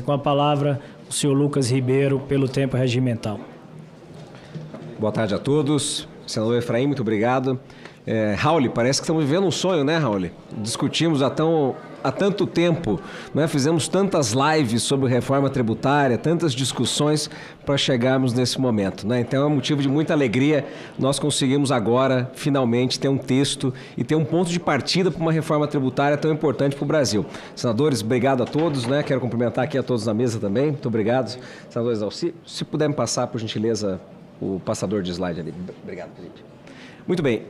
Com a palavra, o senhor Lucas Ribeiro, pelo tempo regimental. Boa tarde a todos. Senador Efraim, muito obrigado. Raul, parece que estamos vivendo um sonho, né, Raul? Discutimos há tanto tempo, né? Fizemos tantas lives sobre reforma tributária, tantas discussões para chegarmos nesse momento, né? Então é um motivo de muita alegria. Nós conseguimos agora, finalmente, ter um texto e ter um ponto de partida para uma reforma tributária tão importante para o Brasil. Senadores, obrigado a todos, né? Quero cumprimentar aqui a todos na mesa também. Muito obrigado. Senadores, se puder me passar, por gentileza, o passador de slide ali. Obrigado, presidente. Muito bem.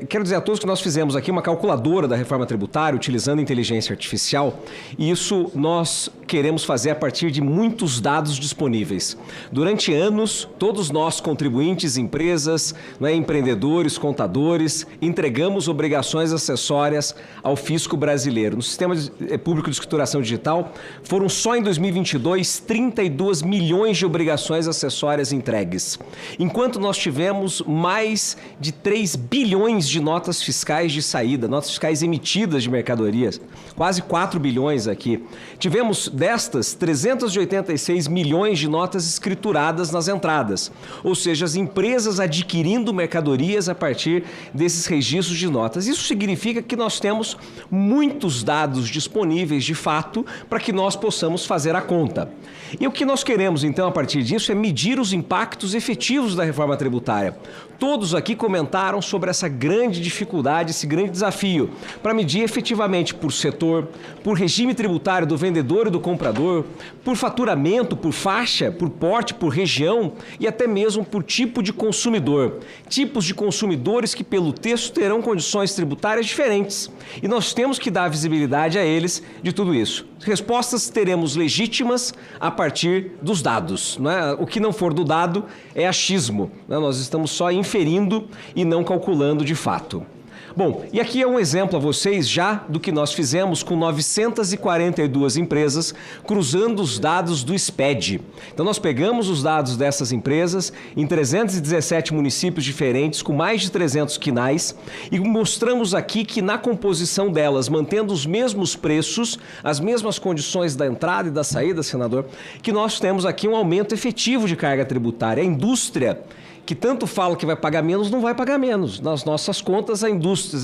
Quero dizer a todos que nós fizemos aqui uma calculadora da reforma tributária utilizando inteligência artificial, e isso nós queremos fazer a partir de muitos dados disponíveis. Durante anos, todos nós, contribuintes, empresas, empreendedores, contadores, entregamos obrigações acessórias ao fisco brasileiro. No Sistema Público de Escrituração Digital, foram só em 2022 32 milhões de obrigações acessórias entregues, enquanto nós tivemos mais de 3 bilhões de notas fiscais de saída, notas fiscais emitidas de mercadorias, quase 4 bilhões aqui. Tivemos destas 386 milhões de notas escrituradas nas entradas, ou seja, as empresas adquirindo mercadorias a partir desses registros de notas. Isso significa que nós temos muitos dados disponíveis de fato para que nós possamos fazer a conta. E o que nós queremos então a partir disso é medir os impactos efetivos da reforma tributária. Todos aqui comentaram sobre essa grande dificuldade, esse grande desafio, para medir efetivamente por setor, por regime tributário do vendedor e do comprador, por faturamento, por faixa, por porte, por região e até mesmo por tipo de consumidor. Tipos de consumidores que pelo texto terão condições tributárias diferentes. E nós temos que dar visibilidade a eles de tudo isso. Respostas teremos legítimas a partir dos dados, não é? O que não for do dado é achismo, né? Nós estamos só inferindo e não calculando de fato. Bom, e aqui é um exemplo a vocês já do que nós fizemos com 942 empresas cruzando os dados do SPED. Então nós pegamos os dados dessas empresas em 317 municípios diferentes, com mais de 300 quinais, e mostramos aqui que na composição delas, mantendo os mesmos preços, as mesmas condições da entrada e da saída, senador, que nós temos aqui um aumento efetivo de carga tributária. A indústria que tanto fala que vai pagar menos, não vai pagar menos. Nas nossas contas,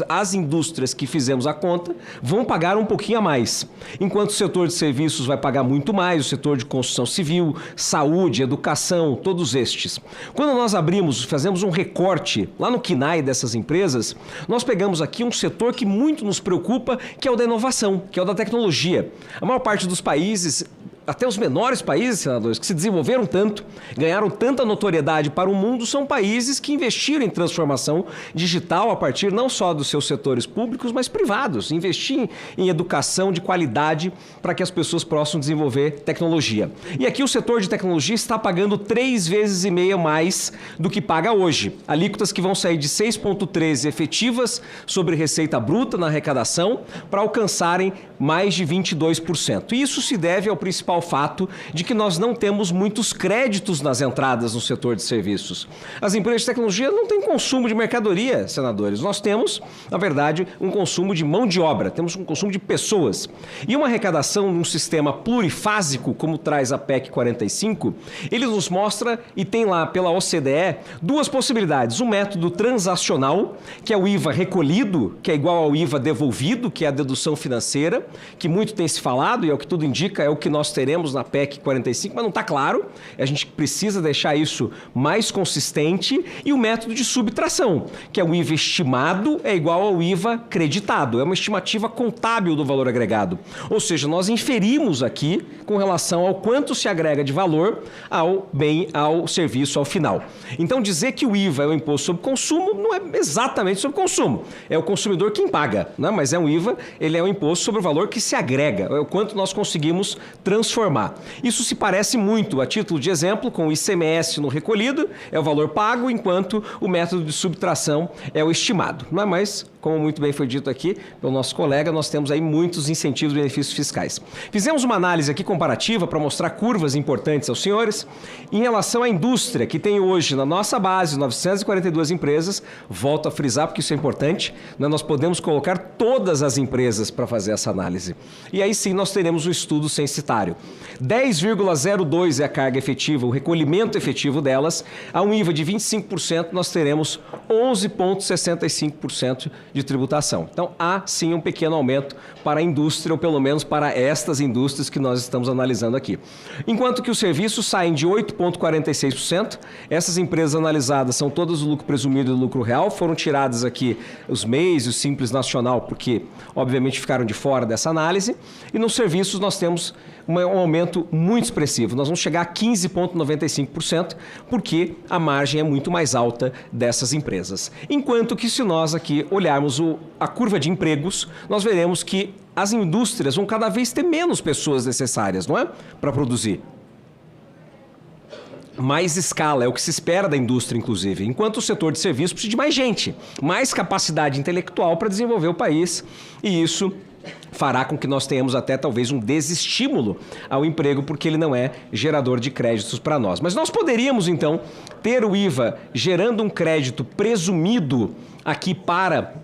as indústrias que fizemos a conta vão pagar um pouquinho a mais. Enquanto o setor de serviços vai pagar muito mais, o setor de construção civil, saúde, educação, todos estes. Quando nós fazemos um recorte lá no KNAI dessas empresas, nós pegamos aqui um setor que muito nos preocupa, que é o da inovação, que é o da tecnologia. A maior parte dos países, até os menores países, senadores, que se desenvolveram tanto, ganharam tanta notoriedade para o mundo, são países que investiram em transformação digital a partir não só dos seus setores públicos, mas privados. Investir em educação de qualidade para que as pessoas possam desenvolver tecnologia. E aqui o setor de tecnologia está pagando 3,5 vezes mais do que paga hoje. Alíquotas que vão sair de 6,13 efetivas sobre receita bruta na arrecadação para alcançarem mais de 22%. E isso se deve ao principal fato de que nós não temos muitos créditos nas entradas no setor de serviços. As empresas de tecnologia não têm consumo de mercadoria, senadores. Nós temos, na verdade, um consumo de mão de obra, temos um consumo de pessoas. E uma arrecadação num sistema plurifásico, como traz a PEC 45, ele nos mostra, e tem lá pela OCDE, duas possibilidades. Um método transacional, que é o IVA recolhido, que é igual ao IVA devolvido, que é a dedução financeira, que muito tem se falado, e é o que tudo indica, é o que nós teremos na PEC 45, mas não está claro. A gente precisa deixar isso mais consistente. E o método de subtração, que é o IVA estimado é igual ao IVA creditado. É uma estimativa contábil do valor agregado. Ou seja, nós inferimos aqui com relação ao quanto se agrega de valor ao bem, ao serviço, ao final. Então, dizer que o IVA é o imposto sobre consumo não é exatamente sobre consumo. É o consumidor quem paga, né? Mas é um IVA, ele é um imposto sobre o valor que se agrega, é o quanto nós conseguimos transformar. Isso se parece muito, a título de exemplo, com o ICMS no recolhido, é o valor pago, enquanto o método de subtração é o estimado. Não é mais, como muito bem foi dito aqui pelo nosso colega, nós temos aí muitos incentivos e benefícios fiscais. Fizemos uma análise aqui comparativa para mostrar curvas importantes aos senhores em relação à indústria, que tem hoje na nossa base 942 empresas, volto a frisar porque isso é importante, né? Nós podemos colocar todas as empresas para fazer essa análise. E aí sim nós teremos um estudo censitário. 10,02 é a carga efetiva, o recolhimento efetivo delas. A um IVA de 25%, nós teremos 11,65% de tributação. Então, há sim um pequeno aumento para a indústria, ou pelo menos para estas indústrias que nós estamos analisando aqui. Enquanto que os serviços saem de 8,46%, essas empresas analisadas são todas o lucro presumido e o lucro real, foram tiradas aqui os MEIs e o Simples Nacional, porque obviamente ficaram de fora dessa análise, e nos serviços nós temos um aumento muito expressivo. Nós vamos chegar a 15,95%, porque a margem é muito mais alta dessas empresas. Enquanto que se nós aqui olharmos a curva de empregos, nós veremos que as indústrias vão cada vez ter menos pessoas necessárias, não é? Para produzir. Mais escala, é o que se espera da indústria, inclusive. Enquanto o setor de serviços precisa de mais gente, mais capacidade intelectual para desenvolver o país, e isso fará com que nós tenhamos até talvez um desestímulo ao emprego, porque ele não é gerador de créditos para nós. Mas nós poderíamos, então, ter o IVA gerando um crédito presumido aqui para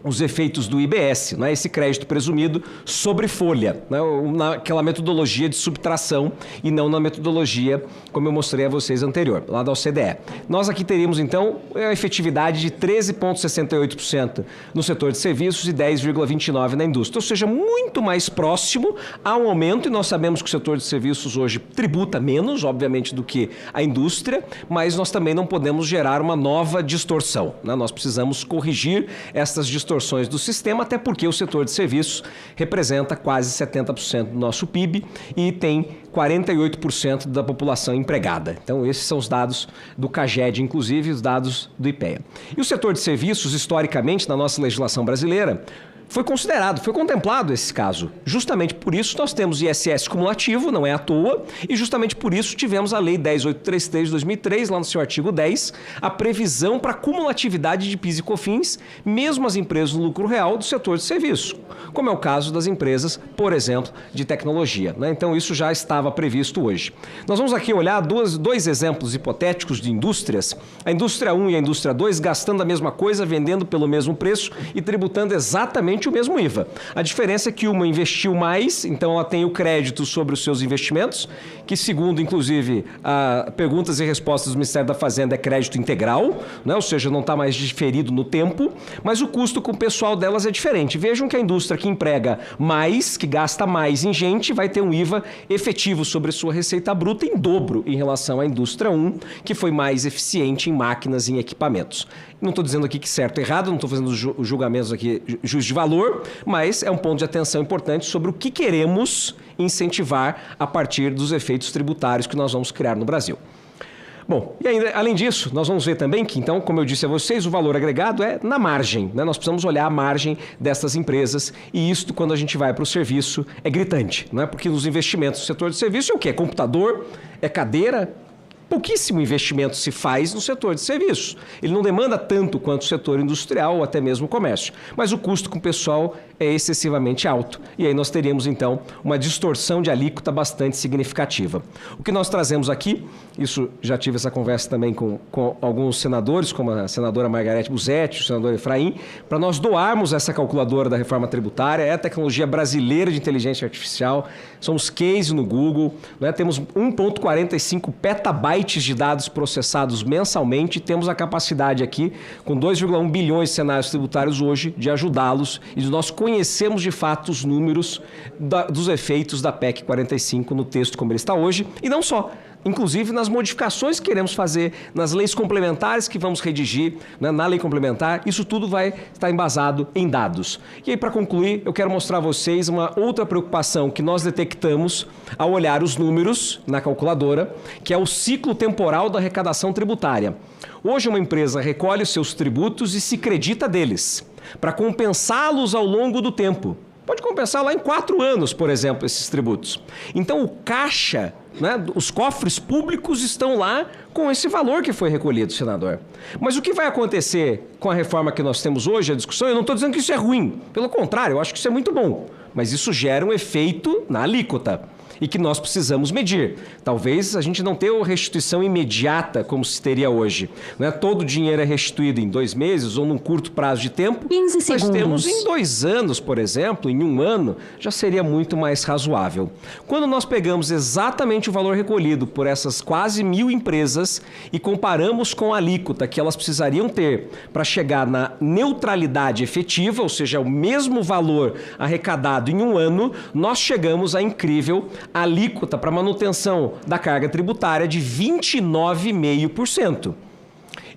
os efeitos do IBS, né? Esse crédito presumido sobre folha, né? Naquela metodologia de subtração e não na metodologia, como eu mostrei a vocês anterior, lá da OCDE. Nós aqui teríamos, então, a efetividade de 13,68% no setor de serviços e 10,29% na indústria, ou seja, muito mais próximo a um aumento, e nós sabemos que o setor de serviços hoje tributa menos, obviamente, do que a indústria, mas nós também não podemos gerar uma nova distorção, né? Nós precisamos corrigir essas distorções do sistema, até porque o setor de serviços representa quase 70% do nosso PIB e tem 48% da população empregada. Então, esses são os dados do CAGED, inclusive os dados do IPEA. E o setor de serviços, historicamente, na nossa legislação brasileira, foi considerado, foi contemplado esse caso. Justamente por isso nós temos ISS cumulativo, não é à toa, e justamente por isso tivemos a Lei 10.833 de 2003, lá no seu artigo 10, a previsão para cumulatividade de PIS e COFINS, mesmo as empresas no lucro real do setor de serviço, como é o caso das empresas, por exemplo, de tecnologia, né? Então isso já estava previsto hoje. Nós vamos aqui olhar dois exemplos hipotéticos de indústrias, a indústria 1 e a indústria 2 gastando a mesma coisa, vendendo pelo mesmo preço e tributando exatamente o mesmo IVA. A diferença é que uma investiu mais, então ela tem o crédito sobre os seus investimentos, que segundo, inclusive, perguntas e respostas do Ministério da Fazenda é crédito integral, né? Ou seja, não está mais diferido no tempo, mas o custo com o pessoal delas é diferente. Vejam que a indústria que emprega mais, que gasta mais em gente, vai ter um IVA efetivo sobre sua receita bruta em dobro em relação à indústria 1, que foi mais eficiente em máquinas e em equipamentos. Não estou dizendo aqui que certo ou errado, não estou fazendo julgamentos aqui, juízo de valor, mas é um ponto de atenção importante sobre o que queremos incentivar a partir dos efeitos tributários que nós vamos criar no Brasil. Bom, e ainda, além disso, nós vamos ver também que, então, como eu disse a vocês, o valor agregado é na margem, né? Nós precisamos olhar a margem dessas empresas, e isto, quando a gente vai para o serviço, é gritante, né? Porque nos investimentos do setor de serviço é o quê? É computador, é cadeira. Pouquíssimo investimento se faz no setor de serviços. Ele não demanda tanto quanto o setor industrial ou até mesmo o comércio. Mas o custo com o pessoal é excessivamente alto. E aí nós teríamos, então, uma distorção de alíquota bastante significativa. O que nós trazemos aqui, isso já tive essa conversa também com alguns senadores, como a senadora Margarete Busetti, o senador Efraim, para nós doarmos essa calculadora da reforma tributária. É a tecnologia brasileira de inteligência artificial. Somos case no Google, né? Temos 1,45 petabytes de dados processados mensalmente, temos a capacidade aqui, com 2,1 bilhões de cenários tributários hoje, de ajudá-los e de nós conhecermos de fato os números dos efeitos da PEC 45 no texto como ele está hoje, e não só. Inclusive nas modificações que queremos fazer, nas leis complementares que vamos redigir, né, na lei complementar, isso tudo vai estar embasado em dados. E aí, para concluir, eu quero mostrar a vocês uma outra preocupação que nós detectamos ao olhar os números na calculadora, que é o ciclo temporal da arrecadação tributária. Hoje uma empresa recolhe os seus tributos e se credita deles, para compensá-los ao longo do tempo. Pode compensar lá em 4 anos, por exemplo, esses tributos. Então o caixa, né, os cofres públicos estão lá com esse valor que foi recolhido, senador. Mas o que vai acontecer com a reforma que nós temos hoje, a discussão, eu não estou dizendo que isso é ruim. Pelo contrário, eu acho que isso é muito bom. Mas isso gera um efeito na alíquota. e que nós precisamos medir. Talvez a gente não tenha uma restituição imediata como se teria hoje. Não é? Todo o dinheiro é restituído em 2 meses ou num curto prazo de tempo. 15 segundos. Nós temos em 2 anos, por exemplo, em 1 ano, já seria muito mais razoável. Quando nós pegamos exatamente o valor recolhido por essas quase 1.000 empresas e comparamos com a alíquota que elas precisariam ter para chegar na neutralidade efetiva, ou seja, o mesmo valor arrecadado em 1 ano, nós chegamos à incrível alíquota para manutenção da carga tributária de 29,5%.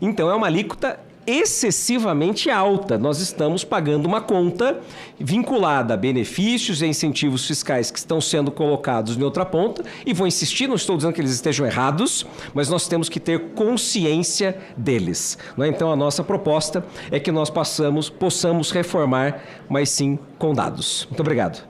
Então é uma alíquota excessivamente alta. Nós estamos pagando uma conta vinculada a benefícios e incentivos fiscais que estão sendo colocados em outra ponta, e vou insistir, não estou dizendo que eles estejam errados, mas nós temos que ter consciência deles. Não é? Então a nossa proposta é que nós possamos reformar, mas sim com dados. Muito obrigado.